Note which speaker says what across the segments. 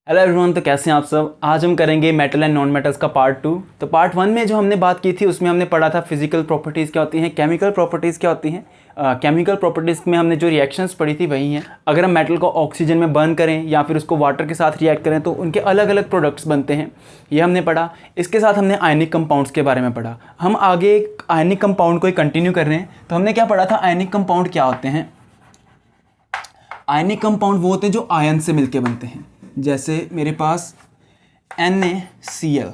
Speaker 1: Hello everyone, तो कैसे हैं आप सब। आज हम करेंगे मेटल एंड नॉन मेटल्स का पार्ट 2। तो पार्ट 1 में जो हमने बात की थी उसमें हमने पढ़ा था फिजिकल प्रॉपर्टीज़ क्या होती हैं, केमिकल प्रॉपर्टीज़ क्या होती हैं। केमिकल प्रॉपर्टीज़ में हमने जो रिएक्शंस पढ़ी थी वही हैं। अगर हम मेटल को ऑक्सीजन में बर्न करें या फिर उसको वाटर के साथ रिएक्ट करें तो उनके अलग अलग प्रोडक्ट्स बनते हैं, ये हमने पढ़ा। इसके साथ हमने आयनिक कंपाउंड्स के बारे में पढ़ा। हम आगे आयनिक कंपाउंड को ही कंटिन्यू कर रहे हैं। तो हमने क्या पढ़ा था, आयनिक कंपाउंड क्या होते हैं। आयनिक कंपाउंड वो होते हैं जो आयन से मिलके बनते हैं। जैसे मेरे पास NaCl,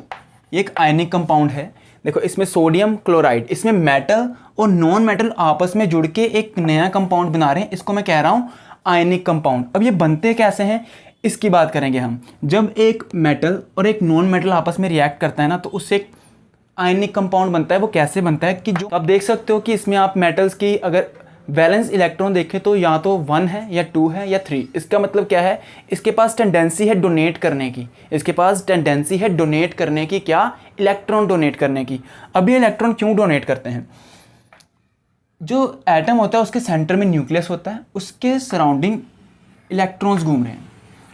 Speaker 1: ये एक आयनिक कंपाउंड है। देखो इसमें सोडियम क्लोराइड, इसमें मेटल और नॉन मेटल आपस में जुड़ के एक नया कंपाउंड बना रहे हैं, इसको मैं कह रहा हूँ आयनिक कंपाउंड। अब ये बनते कैसे हैं इसकी बात करेंगे हम। जब एक मेटल और एक नॉन मेटल आपस में रिएक्ट करता है ना, तो उससे एक आयनिक कंपाउंड बनता है। वो कैसे बनता है कि जो आप देख सकते हो कि इसमें आप मेटल्स की अगर वैलेंस इलेक्ट्रॉन देखें तो या तो 1 है या 2 है या 3। इसका मतलब क्या है, इसके पास टेंडेंसी है डोनेट करने की। इसके पास टेंडेंसी है डोनेट करने की, क्या, इलेक्ट्रॉन डोनेट करने की। अब ये इलेक्ट्रॉन क्यों डोनेट करते हैं, जो एटम होता है उसके सेंटर में न्यूक्लियस होता है, उसके सराउंडिंग इलेक्ट्रॉन्स घूम रहे हैं।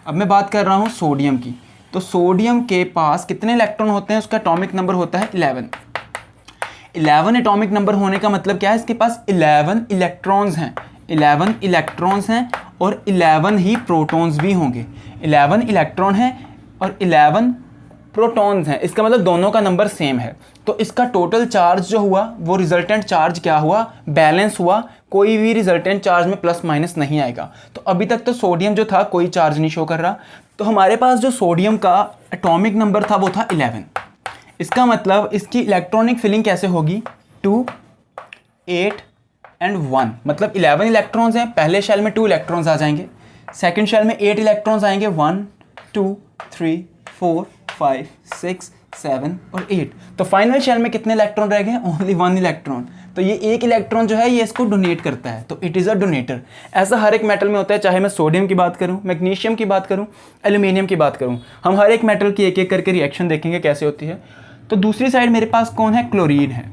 Speaker 1: अब मैं बात कर रहा हूँ सोडियम की। तो सोडियम के पास कितने इलेक्ट्रॉन होते हैं, उसका एटॉमिक नंबर होता है 11 एटॉमिक नंबर होने का मतलब क्या है, इसके पास 11 इलेक्ट्रॉन्स हैं। 11 इलेक्ट्रॉन्स हैं और 11 ही प्रोटॉन्स भी होंगे। 11 इलेक्ट्रॉन हैं और 11 प्रोटॉन्स हैं, इसका मतलब दोनों का नंबर सेम है। तो इसका टोटल चार्ज जो हुआ वो रिजल्टेंट चार्ज क्या हुआ, बैलेंस हुआ। कोई भी रिजल्टेंट चार्ज में प्लस माइनस नहीं आएगा। तो अभी तक तो सोडियम जो था कोई चार्ज नहीं शो कर रहा। तो हमारे पास जो सोडियम का एटॉमिक नंबर था वो था 11। इसका मतलब इसकी इलेक्ट्रॉनिक फिलिंग कैसे होगी, 2, 8 एंड 1, मतलब 11 इलेक्ट्रॉन्स हैं। पहले शेल में 2 इलेक्ट्रॉन्स आ जाएंगे, सेकंड शेल में 8 इलेक्ट्रॉन्स आएंगे, 1 2 3 4 5 6 7 और 8। तो फाइनल शेल में कितने इलेक्ट्रॉन रह गए, ओनली 1 इलेक्ट्रॉन। तो ये एक इलेक्ट्रॉन जो है ये इसको डोनेट करता है, तो इट इज़ अ डोनेटर। ऐसा हर एक मेटल में होता है, चाहे मैं सोडियम की बात करूं, मैग्नीशियम की बात करूं, एल्यूमिनियम की बात करूं। हम हर एक मेटल की एक एक करके रिएक्शन देखेंगे कैसे होती है। तो दूसरी साइड मेरे पास कौन है, क्लोरीन है।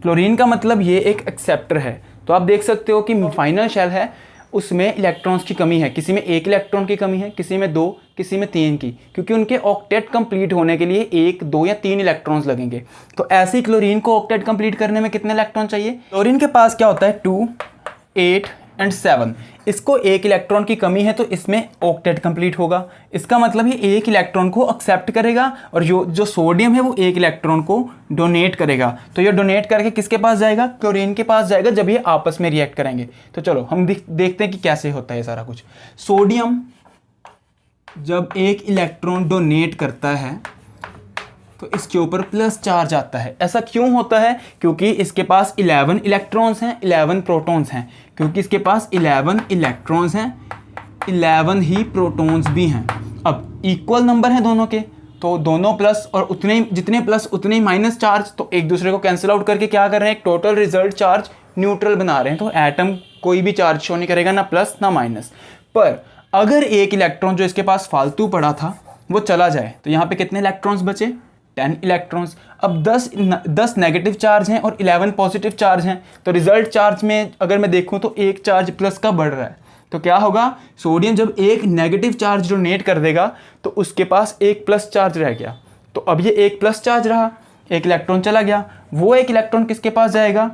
Speaker 1: क्लोरीन का मतलब ये एक एक्सेप्टर है। तो आप देख सकते हो कि फाइनल शेल है उसमें इलेक्ट्रॉन्स की कमी है। किसी में 1 इलेक्ट्रॉन की कमी है, किसी में 2, किसी में 3 की, क्योंकि उनके ऑक्टेट कंप्लीट होने के लिए 1, 2 या 3 इलेक्ट्रॉन्स लगेंगे। तो ऐसे ही क्लोरीन को ऑक्टेट कंप्लीट करने में कितने इलेक्ट्रॉन चाहिए। क्लोरीन के पास क्या होता है, 2, 8 एंड 7। इसको 1 इलेक्ट्रॉन की कमी है तो इसमें ऑक्टेट कंप्लीट होगा। इसका मतलब ये 1 इलेक्ट्रॉन को एक्सेप्ट करेगा और जो सोडियम है वो 1 इलेक्ट्रॉन को डोनेट करेगा। तो ये डोनेट करके किसके पास जाएगा, क्लोरीन के पास जाएगा, जब ये आपस में रिएक्ट करेंगे। तो चलो हम देखते हैं कि कैसे होता है सारा कुछ। सोडियम जब 1 इलेक्ट्रॉन डोनेट करता है तो इसके ऊपर प्लस चार्ज आता है। ऐसा क्यों होता है, क्योंकि इसके पास 11 इलेक्ट्रॉन्स हैं, 11 प्रोटॉन्स हैं। क्योंकि इसके पास 11 इलेक्ट्रॉन्स हैं, 11 ही प्रोटॉन्स भी हैं। अब इक्वल नंबर हैं दोनों के, तो दोनों प्लस और उतने जितने प्लस उतने ही माइनस चार्ज, तो एक दूसरे को कैंसिल आउट करके क्या कर रहे हैं, एक टोटल रिजल्ट चार्ज न्यूट्रल बना रहे हैं। तो एटम कोई भी चार्ज शो नहीं करेगा, ना प्लस ना माइनस। पर अगर 1 इलेक्ट्रॉन जो इसके पास फालतू पड़ा था वो चला जाए तो यहाँ पे कितने इलेक्ट्रॉन्स बचे, 10 इलेक्ट्रॉन्स। अब 10 नेगेटिव चार्ज हैं और 11 पॉजिटिव चार्ज हैं। तो रिजल्ट चार्ज में अगर मैं देखूं तो एक चार्ज प्लस का बढ़ रहा है। तो क्या होगा, सोडियम जब एक नेगेटिव चार्ज डोनेट कर देगा तो उसके पास एक प्लस चार्ज रह गया। तो अब ये एक प्लस चार्ज रहा, 1 इलेक्ट्रॉन चला गया। वो 1 इलेक्ट्रॉन किसके पास जाएगा,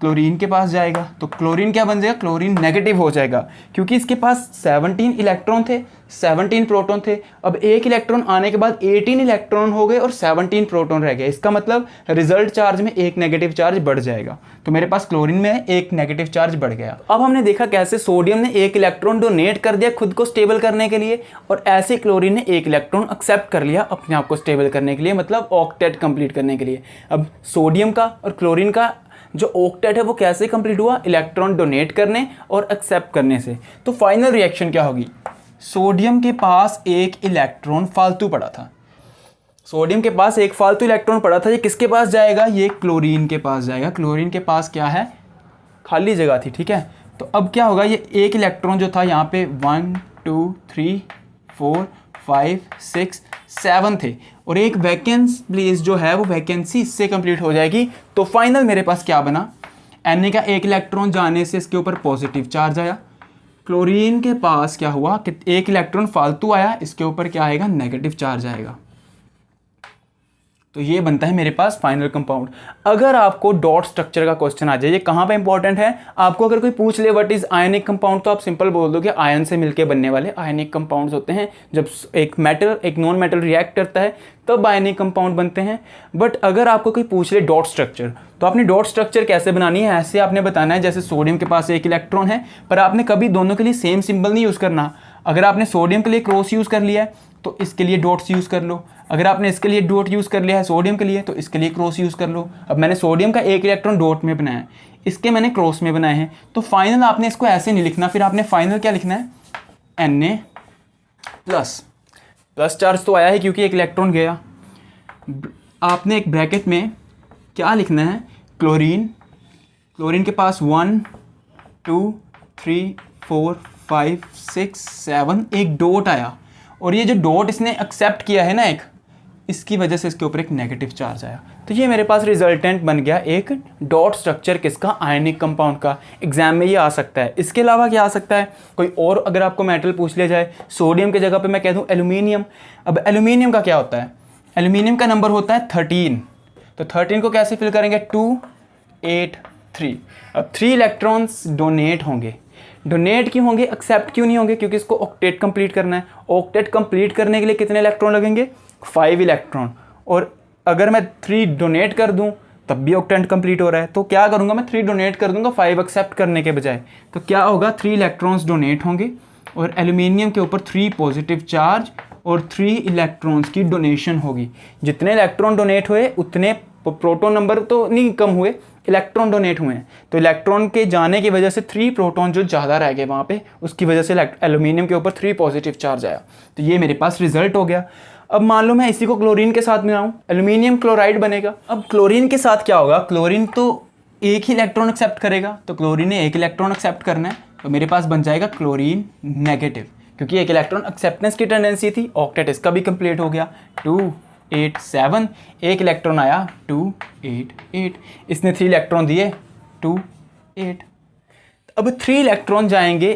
Speaker 1: क्लोरीन के पास जाएगा। तो क्लोरीन क्या बन जाएगा, क्लोरीन नेगेटिव हो जाएगा, क्योंकि इसके पास 17 इलेक्ट्रॉन थे, 17 प्रोटॉन थे। अब 1 इलेक्ट्रॉन आने के बाद 18 इलेक्ट्रॉन हो गए और 17 प्रोटॉन रह गए। इसका मतलब रिजल्ट चार्ज में एक नेगेटिव चार्ज बढ़ जाएगा। तो मेरे पास क्लोरीन में एक नेगेटिव चार्ज बढ़ गया। अब हमने देखा कैसे सोडियम ने 1 इलेक्ट्रॉन डोनेट कर दिया खुद को स्टेबल करने के लिए, और ऐसे क्लोरीन ने 1 इलेक्ट्रॉन एक्सेप्ट कर लिया अपने आप को स्टेबल करने के लिए, मतलब ऑक्टेट कंप्लीट करने के लिए। अब सोडियम का और क्लोरीन का जो ऑक्टेट है वो कैसे कंप्लीट हुआ, इलेक्ट्रॉन डोनेट करने और एक्सेप्ट करने से। तो फाइनल रिएक्शन क्या होगी, सोडियम के पास 1 इलेक्ट्रॉन फालतू पड़ा था। सोडियम के पास 1 फालतू इलेक्ट्रॉन पड़ा था, ये किसके पास जाएगा, ये क्लोरीन के पास जाएगा। क्लोरीन के पास क्या है, खाली जगह थी, ठीक है। तो अब क्या होगा, ये 1 इलेक्ट्रॉन जो था यहाँ पे 1 2 3 4 5 6 7 थे, और एक वैकेंस प्लेस जो है वो वैकेंसी इससे कंप्लीट हो जाएगी। तो फाइनल मेरे पास क्या बना, Na का 1 इलेक्ट्रॉन जाने से इसके ऊपर पॉजिटिव चार्ज आया, क्लोरीन के पास क्या हुआ कि एक इलेक्ट्रॉन फालतू आया, इसके ऊपर क्या आएगा, नेगेटिव चार्ज आएगा। तो ये बनता है मेरे पास फाइनल कंपाउंड। अगर आपको डॉट स्ट्रक्चर का क्वेश्चन आ जाए, ये कहाँ पे इंपॉर्टेंट है, आपको अगर कोई पूछ ले व्हाट इज आयनिक कंपाउंड, तो आप सिंपल बोल दो कि आयन से मिलकर बनने वाले आयनिक कंपाउंड्स होते हैं। जब एक मेटल एक नॉन मेटल रिएक्ट करता है तब आयनिक कंपाउंड बनते हैं। बट अगर आपको कोई पूछ ले डॉट स्ट्रक्चर, तो आपने डॉट स्ट्रक्चर कैसे बनानी है, ऐसे आपने बताना है जैसे सोडियम के पास एक इलेक्ट्रॉन है, पर आपने कभी दोनों के लिए सेम सिंबल नहीं यूज़ करना। अगर आपने सोडियम के लिए क्रॉस यूज़ कर लिया है तो इसके लिए डॉट्स यूज़ कर लो, अगर आपने इसके लिए डॉट यूज़ कर लिया है सोडियम के लिए तो इसके लिए क्रॉस यूज़ कर लो। अब मैंने सोडियम का एक इलेक्ट्रॉन डॉट में बनाया है, इसके मैंने क्रॉस में बनाए हैं, तो फाइनल आपने इसको ऐसे नहीं लिखना, फिर आपने फाइनल क्या लिखना है, Na प्लस चार्ज तो आया है क्योंकि एक इलेक्ट्रॉन गया। आपने एक ब्रैकेट में क्या लिखना है, क्लोरीन, क्लोरीन के पास 1 2 3 4 5 6 7 एक डॉट आया, और ये जो डॉट इसने एक्सेप्ट किया है ना एक, इसकी वजह से इसके ऊपर एक नेगेटिव चार्ज आया। तो ये मेरे पास रिजल्टेंट बन गया एक डॉट स्ट्रक्चर किसका, आयनिक कंपाउंड का। एग्जाम में ये आ सकता है। इसके अलावा क्या आ सकता है, कोई और अगर आपको मेटल पूछ लिया जाए, सोडियम की जगह पे मैं कह दूं एल्यूमिनियम। अब एल्यूमिनियम का क्या होता है, एल्यूमिनियम का नंबर होता है 13, तो 13 को कैसे फिल करेंगे, 2 8 3। अब 3 इलेक्ट्रॉन्स डोनेट होंगे, डोनेट क्यों होंगे, एक्सेप्ट क्यों नहीं होंगे, क्योंकि इसको ऑक्टेट कंप्लीट करना है। ऑक्टेट कंप्लीट करने के लिए कितने इलेक्ट्रॉन लगेंगे, 5 इलेक्ट्रॉन, और अगर मैं 3 डोनेट कर दूं तब भी ऑक्टेट कंप्लीट हो रहा है। तो क्या करूंगा मैं, 3 डोनेट कर दूंगा 5 एक्सेप्ट करने के बजाय, तो क्या होगा, 3 इलेक्ट्रॉन्स डोनेट होंगे और एल्यूमिनियम के ऊपर 3 पॉजिटिव चार्ज और 3 इलेक्ट्रॉन्स की डोनेशन होगी। जितने इलेक्ट्रॉन डोनेट हुए उतने प्रोटॉन नंबर तो नहीं कम हुए, इलेक्ट्रॉन डोनेट हुए हैं, तो इलेक्ट्रॉन के जाने की वजह से 3 प्रोटॉन जो ज़्यादा रह गए वहाँ पे, उसकी वजह से एल्यूमिनियम के ऊपर 3 पॉजिटिव चार्ज आया। तो ये मेरे पास रिजल्ट हो गया। अब मान लो मैं इसी को क्लोरीन के साथ मिलाऊं, एल्यूमिनियम क्लोराइड बनेगा। अब क्लोरीन के साथ क्या होगा, क्लोरीन तो एक ही इलेक्ट्रॉन एक्सेप्ट करेगा, तो क्लोरीन ने एक इलेक्ट्रॉन एक्सेप्ट करना है, तो मेरे पास बन जाएगा क्लोरीन नेगेटिव, क्योंकि एक इलेक्ट्रॉन एक्सेप्टेंस की टेंडेंसी थी। ऑक्टेट इसका भी कंप्लीट हो गया, 2 8 7, एक इलेक्ट्रॉन आया 2 8 8, इसने 3 इलेक्ट्रॉन दिए 2 8। अब 3 इलेक्ट्रॉन जाएंगे,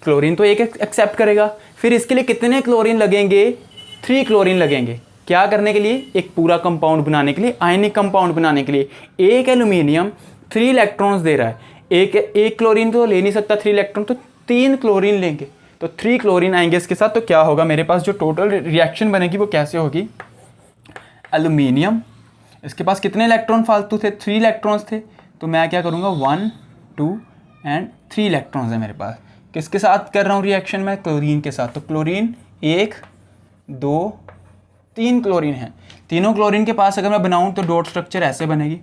Speaker 1: क्लोरीन तो एक एक्सेप्ट करेगा, फिर इसके लिए कितने क्लोरीन लगेंगे, 3 क्लोरीन लगेंगे। क्या करने के लिए, एक पूरा कंपाउंड बनाने के लिए, आयनिक कंपाउंड बनाने के लिए। एक एल्यूमिनियम 3 इलेक्ट्रॉन्स दे रहा है, एक क्लोरीन तो ले नहीं सकता 3 इलेक्ट्रॉन, तो 3 क्लोरीन लेंगे, तो 3 क्लोरीन आएंगे इसके साथ। तो क्या होगा, मेरे पास जो टोटल रिएक्शन बनेगी वो कैसे होगी, एल्यूमिनियम, इसके पास कितने इलेक्ट्रॉन फालतू थे, 3 इलेक्ट्रॉन्स थे, तो मैं क्या करूँगा 1 2 एंड 3 इलेक्ट्रॉन्स है मेरे पास। किसके साथ कर रहा हूँ रिएक्शन में, क्लोरीन के साथ। तो क्लोरीन 1 2 3 क्लोरीन है, तीनों क्लोरीन के पास अगर मैं बनाऊँ तो डॉट स्ट्रक्चर ऐसे बनेगी।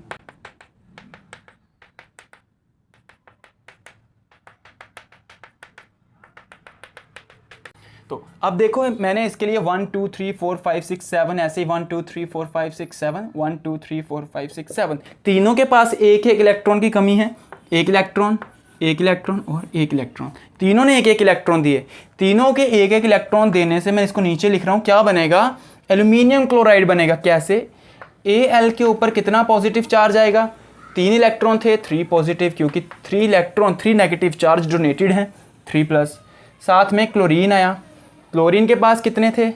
Speaker 1: तो अब देखो मैंने इसके लिए 1 2 3 4 5 6 7 ऐसे ही 1 2 3 4 5 6 7 1 2 3 4 5 6 7, तीनों के पास एक एक इलेक्ट्रॉन की कमी है, एक इलेक्ट्रॉन और एक इलेक्ट्रॉन, तीनों ने एक एक इलेक्ट्रॉन दिए। तीनों के एक एक इलेक्ट्रॉन देने से मैं इसको नीचे लिख रहा हूँ, क्या बनेगा, एल्यूमिनियम क्लोराइड बनेगा। कैसे, Al के ऊपर कितना पॉजिटिव चार्ज आएगा, 3 इलेक्ट्रॉन थे 3 पॉजिटिव, क्योंकि 3 इलेक्ट्रॉन 3 नेगेटिव चार्ज डोनेटेड हैं 3 प्लस। साथ में क्लोरीन आया, क्लोरीन के पास कितने थे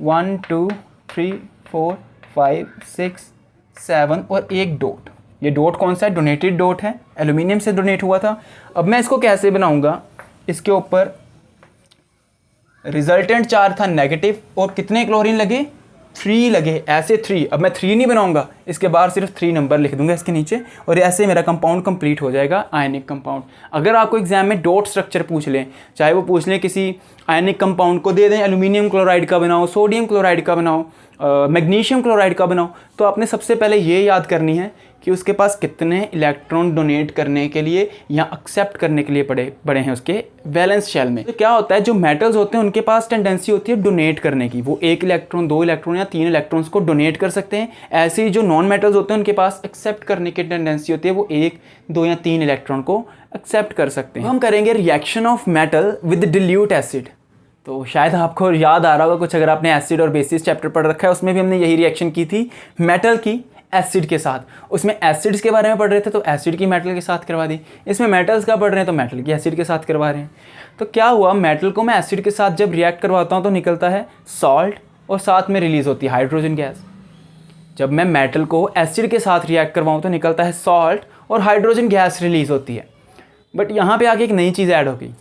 Speaker 1: 1 2 3 4 5 6 7 और एक डॉट। ये डॉट कौन सा है, डोनेटेड डॉट है, एल्यूमिनियम से डोनेट हुआ था। अब मैं इसको कैसे बनाऊंगा, इसके ऊपर रिजल्टेंट चार्ज था नेगेटिव और कितने क्लोरीन लगे, 3 लगे, ऐसे 3। अब मैं 3 नहीं बनाऊंगा, इसके बाहर सिर्फ 3 नंबर लिख दूंगा इसके नीचे, और ऐसे मेरा कंपाउंड कंप्लीट हो जाएगा, आयनिक कंपाउंड। अगर आपको एग्जाम में डॉट स्ट्रक्चर पूछ लें, चाहे वो पूछ लें किसी आयनिक कंपाउंड को दे दें एल्यूमिनियम क्लोराइड का बनाओ, सोडियम क्लोराइड का बनाओ, मैग्नीशियम क्लोराइड का बनाओ, तो आपने सबसे पहले ये याद करनी है कि उसके पास कितने इलेक्ट्रॉन डोनेट करने के लिए या एक्सेप्ट करने के लिए पड़े हैं उसके वैलेंस शेल में। तो क्या होता है, जो मेटल्स होते हैं उनके पास टेंडेंसी होती है डोनेट करने की, वो 1 इलेक्ट्रॉन 2 इलेक्ट्रॉन या 3 इलेक्ट्रॉन्स को डोनेट कर सकते हैं। ऐसे ही जो नॉन मेटल्स होते हैं उनके पास एक्सेप्ट करने की टेंडेंसी होती है, वो 1 2 या 3 इलेक्ट्रॉन को एक्सेप्ट कर सकते हैं। हम करेंगे reaction of metal with dilute acid. तो शायद आपको याद आ रहा होगा कुछ, अगर आपने एसिड और बेसिस चैप्टर पढ़ रखा है, उसमें भी हमने यही रिएक्शन की थी मेटल की एसिड के साथ। उसमें एसिड्स के बारे में पढ़ रहे थे तो एसिड की मेटल के साथ करवा दी, इसमें मेटल्स का पढ़ रहे हैं तो मेटल की एसिड के साथ करवा रहे हैं। तो क्या हुआ, मेटल को मैं एसिड के साथ जब रिएक्ट करवाता हूँ तो निकलता है सॉल्ट और साथ में रिलीज़ होती है हाइड्रोजन गैस। जब मैं मेटल को एसिड के साथ रिएक्ट करवाऊँ तो निकलता है सॉल्ट और हाइड्रोजन गैस रिलीज़ होती है। बट यहाँ पे आके एक नई चीज़ ऐड हो गई।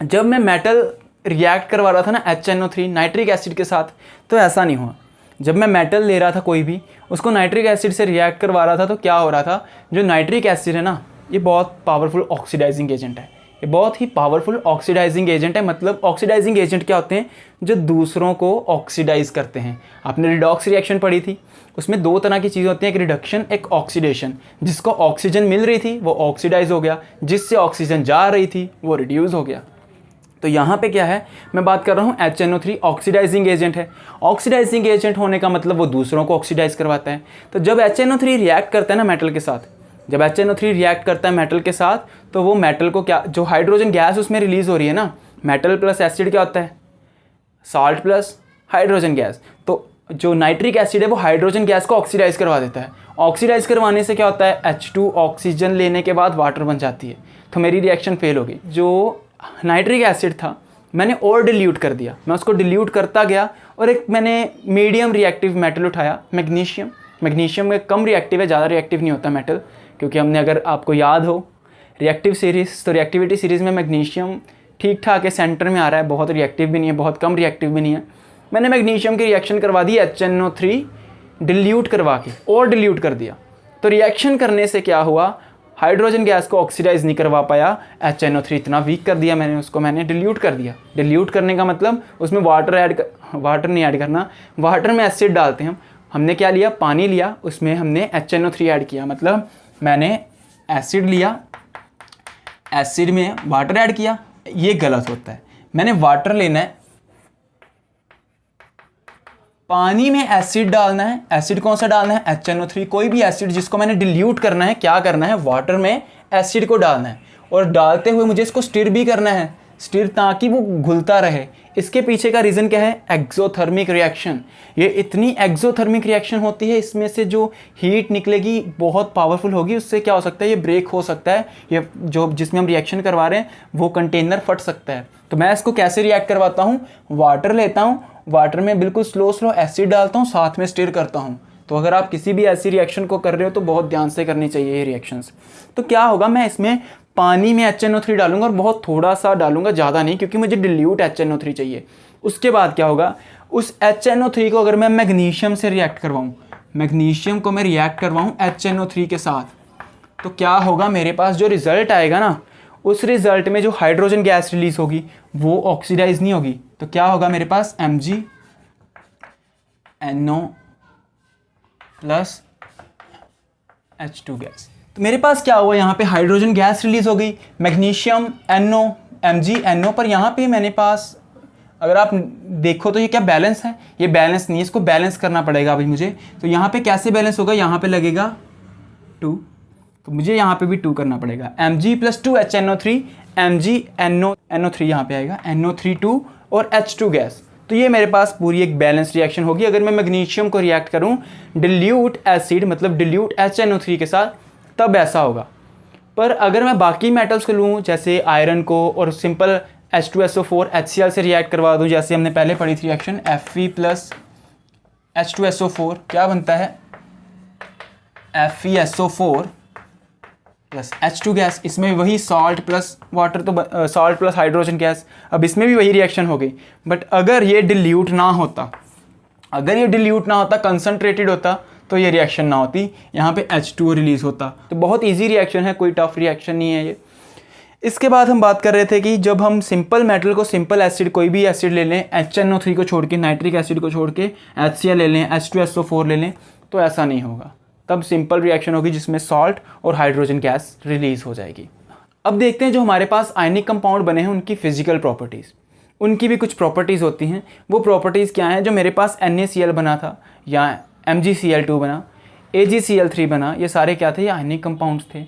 Speaker 1: जब मैं मेटल रिएक्ट करवा रहा था ना HNO3 नाइट्रिक एसिड के साथ, तो ऐसा नहीं हुआ। जब मैं मेटल ले रहा था कोई भी, उसको नाइट्रिक एसिड से रिएक्ट करवा रहा था तो क्या हो रहा था, जो नाइट्रिक एसिड है ना, ये बहुत पावरफुल ऑक्सीडाइजिंग एजेंट है। ये बहुत ही पावरफुल ऑक्सीडाइजिंग एजेंट है। मतलब ऑक्सीडाइजिंग एजेंट क्या होते हैं, जो दूसरों को ऑक्सीडाइज करते हैं। आपने रिडॉक्स रिएक्शन पढ़ी थी, उसमें दो तरह की चीज़ें होती हैं, एक रिडक्शन एक ऑक्सीडेशन। जिसको ऑक्सीजन मिल रही थी वो ऑक्सीडाइज हो गया, जिससे ऑक्सीजन जा रही थी वो रिड्यूस हो गया। तो यहाँ पे क्या है, मैं बात कर रहा हूँ HNO3 ऑक्सीडाइजिंग एजेंट है। ऑक्सीडाइजिंग एजेंट होने का मतलब वो दूसरों को ऑक्सीडाइज करवाता है। तो जब HNO3 रिएक्ट करता है ना मेटल के साथ, जब HNO3 रिएक्ट करता है मेटल के साथ, तो वो मेटल को क्या, जो हाइड्रोजन गैस उसमें रिलीज़ हो रही है ना, मेटल प्लस एसिड क्या होता है, सॉल्ट प्लस हाइड्रोजन गैस। तो जो नाइट्रिक एसिड है वो हाइड्रोजन गैस को ऑक्सीडाइज करवा देता है। ऑक्सीडाइज करवाने से क्या होता है, H2 ऑक्सीजन लेने के बाद वाटर बन जाती है। तो मेरी रिएक्शन फेल हो गई। जो नाइट्रिक एसिड था मैंने और डिल्यूट कर दिया, मैं उसको डिल्यूट करता गया और एक मैंने मीडियम रिएक्टिव मेटल उठाया, मैग्नीशियम। मैग्नीशियम में कम रिएक्टिव है, ज़्यादा रिएक्टिव नहीं होता मेटल, क्योंकि हमने, अगर आपको याद हो रिएक्टिव सीरीज़, तो रिएक्टिविटी सीरीज़ में मैग्नीशियम ठीक ठाक है, सेंटर में आ रहा है, बहुत रिएक्टिव भी नहीं है, बहुत कम रिएक्टिव भी नहीं है। मैंने मैग्नीशियम की रिएक्शन करवा दी HNO3 डिल्यूट करवा के, और डिल्यूट कर दिया। तो रिएक्शन करने से क्या हुआ, हाइड्रोजन गैस को ऑक्सीडाइज नहीं करवा पाया, HNO3 इतना वीक कर दिया मैंने उसको, मैंने डिल्यूट कर दिया। डिल्यूट करने का मतलब उसमें वाटर नहीं ऐड करना, वाटर में एसिड डालते हैं। हमने क्या लिया, पानी लिया, उसमें हमने HNO3 ऐड किया। मतलब मैंने एसिड लिया, एसिड में वाटर ऐड किया, ये गलत होता है। मैंने वाटर लेना है, पानी में एसिड डालना है। एसिड कौन सा डालना है, HNO3, कोई भी एसिड जिसको मैंने डिल्यूट करना है, क्या करना है, वाटर में एसिड को डालना है। और डालते हुए मुझे इसको स्टिर भी करना है, स्टिर, ताकि वो घुलता रहे। इसके पीछे का रीज़न क्या है, एक्सोथर्मिक रिएक्शन। ये इतनी एक्सोथर्मिक रिएक्शन होती है, इसमें से जो हीट निकलेगी बहुत पावरफुल होगी। उससे क्या हो सकता है, ये ब्रेक हो सकता है, ये जो जिसमें हम रिएक्शन करवा रहे हैं वो कंटेनर फट सकता है। तो मैं इसको कैसे रिएक्ट करवाता हूँ, वाटर लेता हूँ, वाटर में बिल्कुल स्लो एसिड डालता हूँ, साथ में स्टिर करता हूँ। तो अगर आप किसी भी ऐसी रिएक्शन को कर रहे हो तो बहुत ध्यान से करनी चाहिए ये रिएक्शंस। तो क्या होगा, मैं इसमें पानी में HNO3 डालूंगा और बहुत थोड़ा सा डालूंगा, ज़्यादा नहीं, क्योंकि मुझे डिल्यूट HNO3 चाहिए। उसके बाद क्या होगा, उस HNO3 को अगर मैं मैग्नीशियम से रिएक्ट करवाऊँ, मैग्नीशियम को मैं रिएक्ट करवाऊँ HNO3 के साथ, तो क्या होगा, मेरे पास जो रिज़ल्ट आएगा ना, उस रिज़ल्ट में जो हाइड्रोजन गैस रिलीज़ होगी वो ऑक्सीडाइज नहीं होगी। तो क्या होगा, मेरे पास MgNO प्लस H2 गैस। तो मेरे पास क्या हुआ, यहाँ पे हाइड्रोजन गैस रिलीज़ हो गई, मैग्नीशियम NO MgNO, पर यहाँ पे मैंने पास, अगर आप देखो तो ये क्या बैलेंस है, ये बैलेंस नहीं है, इसको बैलेंस करना पड़ेगा अभी मुझे। तो यहाँ पे कैसे बैलेंस होगा, यहाँ पे लगेगा 2, तो मुझे यहाँ पे भी 2 करना पड़ेगा। Mg प्लस 2 HNO3, MgNO3 यहाँ पे आएगा, NO3 और H2 गैस। तो ये मेरे पास पूरी एक बैलेंस रिएक्शन होगी। अगर मैं मैग्नीशियम को रिएक्ट करूँ डिल्यूट एसिड, मतलब डिल्यूट HNO3 के साथ, तब ऐसा होगा। पर अगर मैं बाकी मेटल्स को लूँ, जैसे आयरन को, और सिंपल H2SO4 HCl से रिएक्ट करवा दूँ, जैसे हमने पहले पढ़ी थी रिएक्शन Fe प्लस H2SO4, क्या बनता है, FeSO4 प्लस H2 गैस। इसमें वही सॉल्ट प्लस वाटर, तो सॉल्ट प्लस हाइड्रोजन गैस, अब इसमें भी वही रिएक्शन हो गई। बट अगर ये डिल्यूट ना होता, कंसनट्रेटेड होता, तो ये रिएक्शन ना होती, यहाँ पे H2O रिलीज़ होता। तो बहुत इजी रिएक्शन है, कोई टफ रिएक्शन नहीं है ये। इसके बाद हम बात कर रहे थे कि जब हम सिंपल मेटल को, सिंपल एसिड, कोई भी एसिड ले लें, HNO3 को छोड़ के, नाइट्रिक एसिड को छोड़ के HCl ले लें, H2SO4 ले लें, तो ऐसा नहीं होगा। तब सिंपल रिएक्शन होगी जिसमें सॉल्ट और हाइड्रोजन गैस रिलीज़ हो जाएगी। अब देखते हैं जो हमारे पास आयनिक कंपाउंड बने हैं उनकी फिजिकल प्रॉपर्टीज़। उनकी भी कुछ प्रॉपर्टीज़ होती हैं। वो प्रॉपर्टीज़ क्या हैं, जो मेरे पास NaCl बना था, या MgCl2 बना, AgCl3 बना, ये सारे क्या थे, ये आयनिक कंपाउंड्स थे।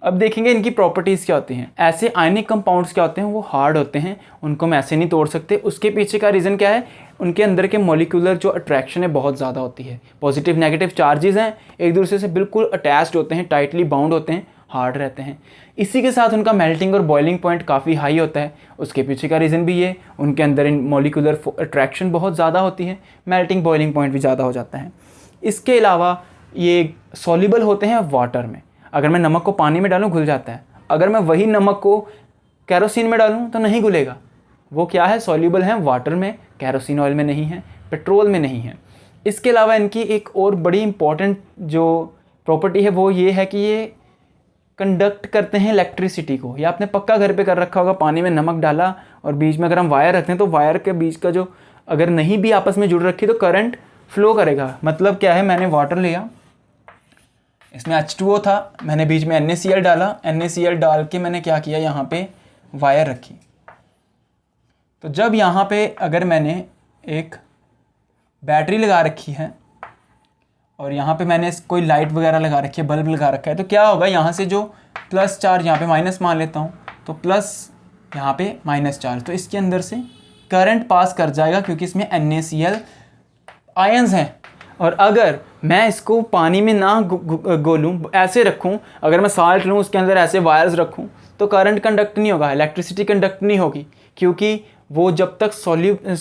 Speaker 1: अब देखेंगे इनकी प्रॉपर्टीज़ क्या होती हैं। ऐसे आयनिक कंपाउंड्स क्या होते हैं, वो हार्ड होते हैं, उनको हम ऐसे नहीं तोड़ सकते। उसके पीछे का रीज़न क्या है, उनके अंदर के मॉलिक्यूलर जो अट्रैक्शन है बहुत ज़्यादा होती है। पॉजिटिव नेगेटिव चार्जेस हैं, एक दूसरे से बिल्कुल अटैच्ड होते हैं, टाइटली बाउंड होते हैं, हार्ड रहते हैं। इसी के साथ उनका मेल्टिंग और बॉइलिंग पॉइंट काफ़ी हाई होता है। उसके पीछे का रीज़न भी ये, उनके अंदर इन मॉलिक्यूलर अट्रैक्शन बहुत ज़्यादा होती है, मेल्टिंग बॉइलिंग पॉइंट भी ज़्यादा हो जाता है। इसके अलावा ये सॉल्युबल होते हैं वाटर में। अगर मैं नमक को पानी में डालूँ घुल जाता है, अगर मैं वही नमक को कैरोसिन में डालूँ तो नहीं घुलेगा। वो क्या है, सॉल्युबल हैं वाटर में, कैरोसिन ऑयल में नहीं है, पेट्रोल में नहीं है। इसके अलावा इनकी एक और बड़ी इंपॉर्टेंट जो प्रॉपर्टी है वो ये है कि ये कंडक्ट करते हैं इलेक्ट्रिसिटी को। या आपने पक्का घर पे कर रखा होगा, पानी में नमक डाला और बीच में अगर हम वायर रखते हैं तो वायर के बीच का जो अगर नहीं भी आपस में जुड़ रखी तो करंट फ्लो करेगा। मतलब क्या है, मैंने वाटर लिया, इसमें H2O था, मैंने बीच में NaCl डाला, NaCl डाल के मैंने क्या किया, यहाँ पे वायर रखी। तो जब यहाँ पे अगर मैंने एक बैटरी लगा रखी है और यहाँ पे मैंने कोई लाइट वगैरह लगा रखी है, बल्ब लगा रखा है, तो क्या होगा, यहाँ से जो प्लस चार्ज, यहाँ पे माइनस मान लेता हूँ, तो प्लस यहाँ पे माइनस चार्ज, तो इसके अंदर से करंट पास कर जाएगा क्योंकि इसमें NaCl आयंस हैं। और अगर मैं इसको पानी में ना गोलूँ, ऐसे रखूँ, अगर मैं साल्ट लूँ उसके अंदर ऐसे वायर्स रखूँ, तो करंट कंडक्ट नहीं होगा, इलेक्ट्रिसिटी कंडक्ट नहीं होगी, क्योंकि वो जब तक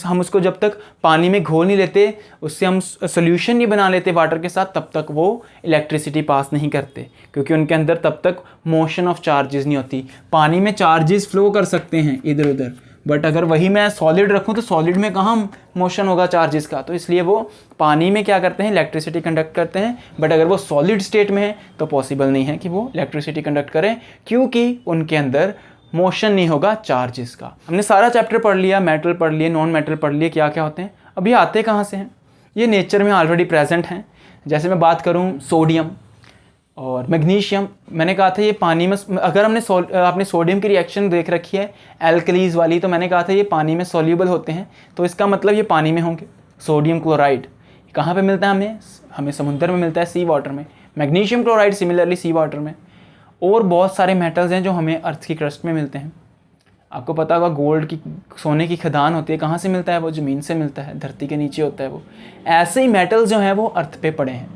Speaker 1: हम उसको जब तक पानी में घोल नहीं लेते, उससे हम सोल्यूशन नहीं बना लेते वाटर के साथ, तब तक वो इलेक्ट्रिसिटी पास नहीं करते, क्योंकि उनके अंदर तब तक मोशन ऑफ चार्जेस नहीं होती। पानी में चार्जेस फ्लो कर सकते हैं इधर उधर, बट अगर वही मैं सॉलिड रखूं तो सॉलिड में कहाँ मोशन होगा चार्जेस का, तो इसलिए वो पानी में क्या करते हैं, इलेक्ट्रिसिटी कंडक्ट करते हैं। बट अगर वो सॉलिड स्टेट में है तो पॉसिबल नहीं है कि वो इलेक्ट्रिसिटी कंडक्ट करें, क्योंकि उनके अंदर मोशन नहीं होगा चार्जेस का। हमने सारा चैप्टर पढ़ लिया, मेटल पढ़ लिए, नॉन मेटल पढ़ लिए, क्या क्या होते हैं। अब ये आते कहाँ से हैं, ये नेचर में ऑलरेडी प्रेजेंट हैं। जैसे मैं बात करूँ सोडियम और मैग्नीशियम, मैंने कहा था ये पानी में, अगर आपने सोडियम की रिएक्शन देख रखी है एल्कलीज वाली, तो मैंने कहा था ये पानी में सॉल्यूबल होते हैं, तो इसका मतलब ये पानी में होंगे। सोडियम क्लोराइड कहाँ पे मिलता है, हमें समुद्र में मिलता है, सी वाटर में। Magnesium chloride similarly sea water में। और बहुत सारे मेटल्स हैं जो हमें अर्थ की क्रस्ट में मिलते हैं। आपको पता होगा गोल्ड की, सोने की खदान होती है, कहाँ से मिलता है, वो ज़मीन से मिलता है, धरती के नीचे होता है वो। ऐसे ही मेटल्स जो हैं वो अर्थ पे पड़े हैं।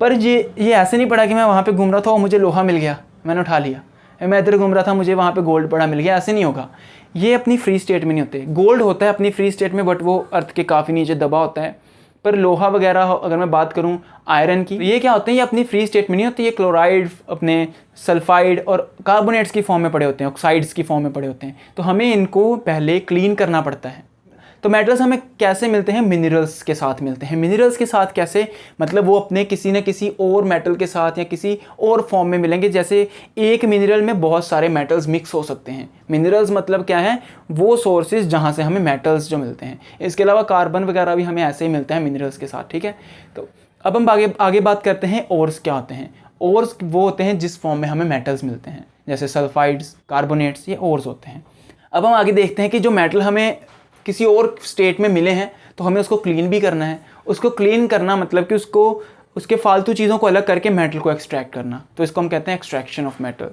Speaker 1: पर ये ऐसे नहीं पड़ा कि मैं वहाँ पे घूम रहा था और मुझे लोहा मिल गया, मैंने उठा लिया, मैं इधर घूम रहा था मुझे वहाँ पे गोल्ड पड़ा मिल गया, ऐसे नहीं होगा। ये अपनी फ्री स्टेट में नहीं होते। गोल्ड होता है अपनी फ्री स्टेट में, बट वो अर्थ के काफ़ी नीचे दबा होता है। पर लोहा वगैरह अगर मैं बात करूँ आयरन की, तो ये क्या होते हैं, ये अपनी फ्री स्टेट में नहीं होती, ये क्लोराइड, अपने सल्फाइड और कार्बोनेट्स की फॉर्म में पड़े होते हैं, ऑक्साइड्स की फॉर्म में पड़े होते हैं। तो हमें इनको पहले क्लीन करना पड़ता है। तो मेटल्स हमें कैसे मिलते हैं, मिनरल्स के साथ मिलते हैं। मिनरल्स के साथ कैसे, मतलब वो अपने किसी न किसी और मेटल के साथ या किसी और फॉर्म में मिलेंगे। जैसे एक मिनरल में बहुत सारे मेटल्स मिक्स हो सकते हैं। मिनरल्स मतलब क्या है, वो सोर्सेज जहाँ से हमें मेटल्स जो मिलते हैं। इसके अलावा कार्बन वगैरह भी हमें ऐसे ही मिलता है मिनरल्स के साथ, ठीक है। तो अब हम आगे बात करते हैं ओर्स क्या होते हैं। ओर्स वो होते हैं जिस फॉर्म में हमें मेटल्स मिलते हैं, जैसे सल्फाइड्स, कार्बोनेट्स, ये ओर्स होते हैं। अब हम आगे देखते हैं कि जो मेटल हमें किसी और स्टेट में मिले हैं तो हमें उसको क्लीन भी करना है। उसको क्लीन करना मतलब कि उसके फालतू चीज़ों को अलग करके मेटल को एक्सट्रैक्ट करना, तो इसको हम कहते हैं एक्सट्रैक्शन ऑफ मेटल।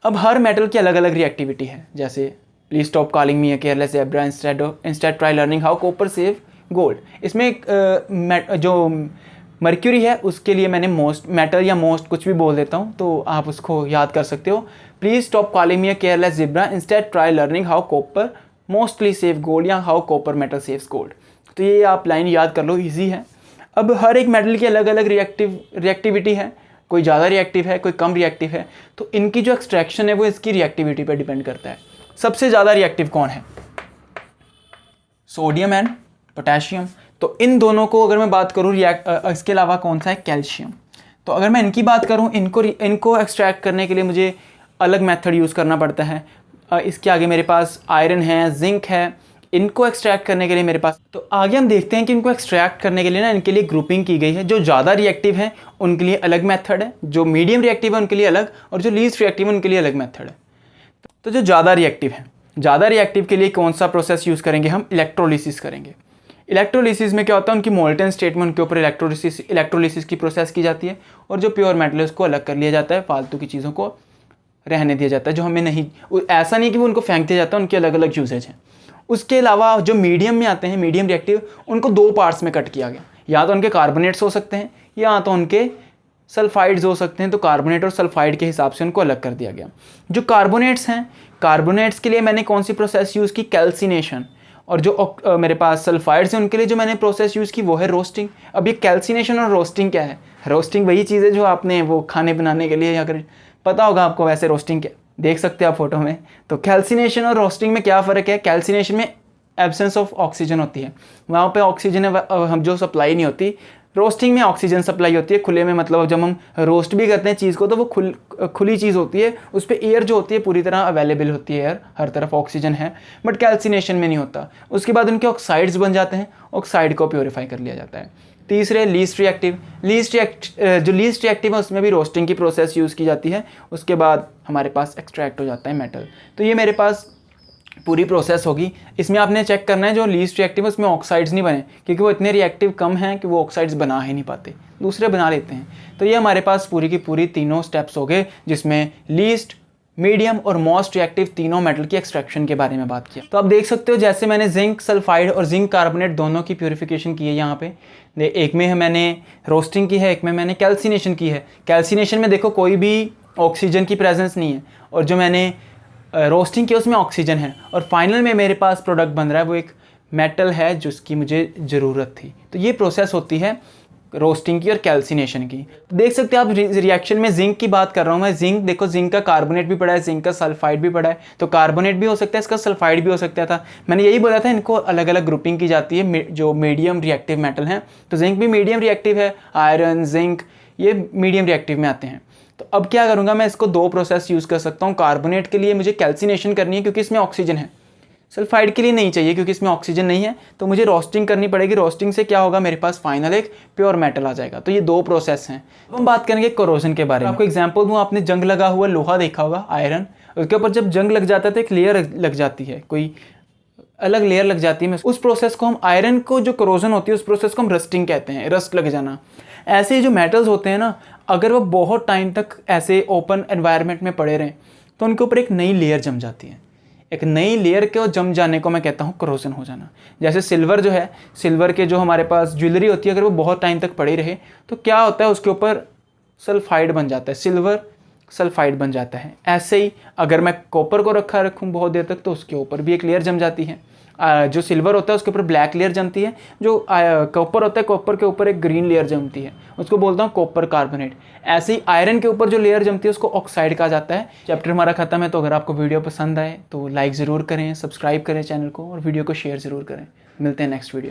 Speaker 1: अब हर मेटल की अलग अलग रिएक्टिविटी है। जैसे please stop calling me a careless zebra, instead try learning how copper save gold. इसमें जो मर्क्यूरी है उसके लिए मैंने मोस्ट मेटल या मोस्ट कुछ भी बोल देता हूँ, तो आप उसको याद कर सकते हो। Please stop calling me a careless zebra, instead try learning how copper mostly save gold, या how copper metal saves gold. तो ये आप लाइन याद कर लो, इजी है। अब हर एक मेटल की अलग अलग रिएक्टिविटी है, कोई ज़्यादा रिएक्टिव है, कोई कम रिएक्टिव है। तो इनकी जो एक्सट्रैक्शन है वो इसकी रिएक्टिविटी पर डिपेंड करता है। सबसे ज़्यादा रिएक्टिव कौन है, सोडियम एंड पोटेशियम। तो इन दोनों को अगर मैं बात करूँ, इसके अलावा कौन सा है, कैल्शियम। तो अगर मैं इनकी बात करूँ, इनको एक्सट्रैक्ट करने के लिए मुझे अलग मेथड यूज़ करना पड़ता है। इसके आगे मेरे पास आयरन है, जिंक है, इनको एक्सट्रैक्ट करने के लिए मेरे पास। तो आगे हम देखते हैं कि इनको एक्सट्रैक्ट करने के लिए ना इनके लिए ग्रुपिंग की गई है। जो ज़्यादा रिएक्टिव है उनके लिए अलग मेथड है, जो मीडियम रिएक्टिव है उनके लिए अलग, और जो लीस्ट रिएक्टिव है उनके लिए अलग मेथड है। तो जो ज़्यादा रिएक्टिव है, ज़्यादा रिएक्टिव के लिए कौन सा प्रोसेस यूज़ करेंगे, हम इलेक्ट्रोलिसिस करेंगे। इलेक्ट्रोलिसिस में क्या होता है, उनकी मोल्टन स्टेट में उनके ऊपर इलेक्ट्रोलिसिस की प्रोसेस की जाती है, और जो प्योर मेटल है उसको अलग कर लिया जाता है, फालतू की चीज़ों को रहने दिया जाता है जो हमें नहीं, ऐसा नहीं कि वो उनको फेंक दिया जाता है, उनके अलग अलग यूजेज हैं। उसके अलावा जो मीडियम में आते हैं, मीडियम रिएक्टिव, उनको 2 पार्ट्स में कट किया गया। या तो उनके कार्बोनेट्स हो सकते हैं या तो उनके सल्फाइड्स हो सकते हैं। तो कार्बोनेट और सल्फाइड के हिसाब से उनको अलग कर दिया गया। जो कार्बोनेट्स हैं, कार्बोनेट्स के लिए मैंने कौन सी प्रोसेस यूज़ की? कैल्सिनेशन। और जो मेरे पास सल्फाइड्स हैं उनके लिए जो मैंने प्रोसेस यूज़ की वो है रोस्टिंग। अब ये कैल्सिनेशन और रोस्टिंग क्या है? रोस्टिंग वही चीज़ है जो आपने वो खाने बनाने के लिए, अगर पता होगा आपको, वैसे रोस्टिंग क्या देख सकते हैं आप फोटो में। तो कैल्सिनेशन और रोस्टिंग में क्या फ़र्क है? कैल्सिनेशन में एब्सेंस ऑफ ऑक्सीजन होती है, वहाँ पे ऑक्सीजन हम जो सप्लाई नहीं होती। रोस्टिंग में ऑक्सीजन सप्लाई होती है खुले में, मतलब जब हम रोस्ट भी करते हैं चीज़ को तो वो खुली चीज़ होती है, उस पर एयर जो होती है पूरी तरह अवेलेबल होती है, एयर हर तरफ ऑक्सीजन है। बट कैल्सिनेशन में नहीं होता। उसके बाद उनके ऑक्साइड्स बन जाते हैं, ऑक्साइड को प्योरीफाई कर लिया जाता है। तीसरे लीस्ट रिएक्टिव। जो लीस्ट रिएक्टिव है उसमें भी रोस्टिंग की प्रोसेस यूज़ की जाती है। उसके बाद हमारे पास एक्सट्रैक्ट हो जाता है मेटल। तो ये मेरे पास पूरी प्रोसेस होगी। इसमें आपने चेक करना है जो लीस्ट रिएक्टिव है उसमें ऑक्साइड्स नहीं बने, क्योंकि वो इतने रिएक्टिव कम हैं कि वो ऑक्साइड्स बना ही नहीं पाते, दूसरे बना लेते हैं। तो ये हमारे पास पूरी की पूरी तीनों स्टेप्स हो गए, जिसमें लीस्ट, मीडियम और मोस्ट रिएक्टिव तीनों मेटल की एक्सट्रैक्शन के बारे में बात किया। तो आप देख सकते हो जैसे मैंने जिंक सल्फाइड और जिंक कार्बोनेट दोनों की प्योरीफिकेशन की है। यहाँ पे एक में मैंने रोस्टिंग की है, एक में मैंने कैल्सिनेशन की है। कैल्सिनेशन में देखो कोई भी ऑक्सीजन की प्रेजेंस नहीं है, और जो मैंने रोस्टिंग की उसमें ऑक्सीजन है। और फाइनल में मेरे पास प्रोडक्ट बन रहा है वो एक मेटल है जिसकी मुझे ज़रूरत थी। तो ये प्रोसेस होती है रोस्टिंग की और कैल्सिनेशन की। तो देख सकते हैं आप रिएक्शन में जिंक की बात कर रहा हूँ मैं। जिंक देखो, जिंक का कार्बोनेट भी पड़ा है, जिंक का सल्फाइड भी पड़ा है। तो कार्बोनेट भी हो सकता है, इसका सल्फाइड भी हो सकता था। मैंने यही बोला था इनको अलग अलग ग्रुपिंग की जाती है जो मीडियम रिएक्टिव मेटल हैं। तो जिंक भी मीडियम रिएक्टिव है, आयरन, जिंक ये मीडियम रिएक्टिव में आते हैं। तो अब क्या करूँगा मैं, इसको 2 प्रोसेस यूज़ कर सकता हूँ। कार्बोनेट के लिए मुझे कैल्सिनेशन करनी है क्योंकि इसमें ऑक्सीजन है, सल्फाइड के लिए नहीं चाहिए क्योंकि इसमें ऑक्सीजन नहीं है। तो मुझे रोस्टिंग करनी पड़ेगी। रोस्टिंग से क्या होगा, मेरे पास फाइनल एक प्योर मेटल आ जाएगा। तो ये 2 प्रोसेस हैं। अब हम बात करेंगे कोरोजन के बारे में। आपको एग्जांपल दूँ, आपने जंग लगा हुआ लोहा देखा होगा, आयरन, उसके ऊपर जब जंग लग जाता है तो एक लेयर लग जाती है, कोई अलग लेयर लग जाती है। उस प्रोसेस को हम, आयरन को जो कोरोजन होती है उस प्रोसेस को हम रस्टिंग कहते हैं, रस्ट लग जाना। ऐसे ही जो मेटल्स होते हैं ना, अगर वो बहुत टाइम तक ऐसे ओपन एनवायरनमेंट में पड़े रहें तो उनके ऊपर एक नई लेयर जम जाती है। एक नई लेयर के जम जाने को मैं कहता हूँ कोरोजन हो जाना। जैसे सिल्वर जो है, सिल्वर के जो हमारे पास ज्वेलरी होती है, अगर वो बहुत टाइम तक पड़ी रहे तो क्या होता है, उसके ऊपर सल्फाइड बन जाता है, सिल्वर सल्फाइड बन जाता है। ऐसे ही अगर मैं कॉपर को रखूँ बहुत देर तक तो उसके ऊपर भी एक लेयर जम जाती है। जो सिल्वर होता है उसके ऊपर ब्लैक लेयर जमती है, जो कॉपर होता है कॉपर के ऊपर एक ग्रीन लेयर जमती है, उसको बोलता हूँ कॉपर कार्बोनेट। ऐसे ही आयरन के ऊपर जो लेयर जमती है उसको ऑक्साइड कहा जाता है। चैप्टर हमारा खत्म है। तो अगर आपको वीडियो पसंद आए तो लाइक ज़रूर करें, सब्सक्राइब करें चैनल को, और वीडियो को शेयर ज़रूर करें। मिलते हैं नेक्स्ट वीडियो।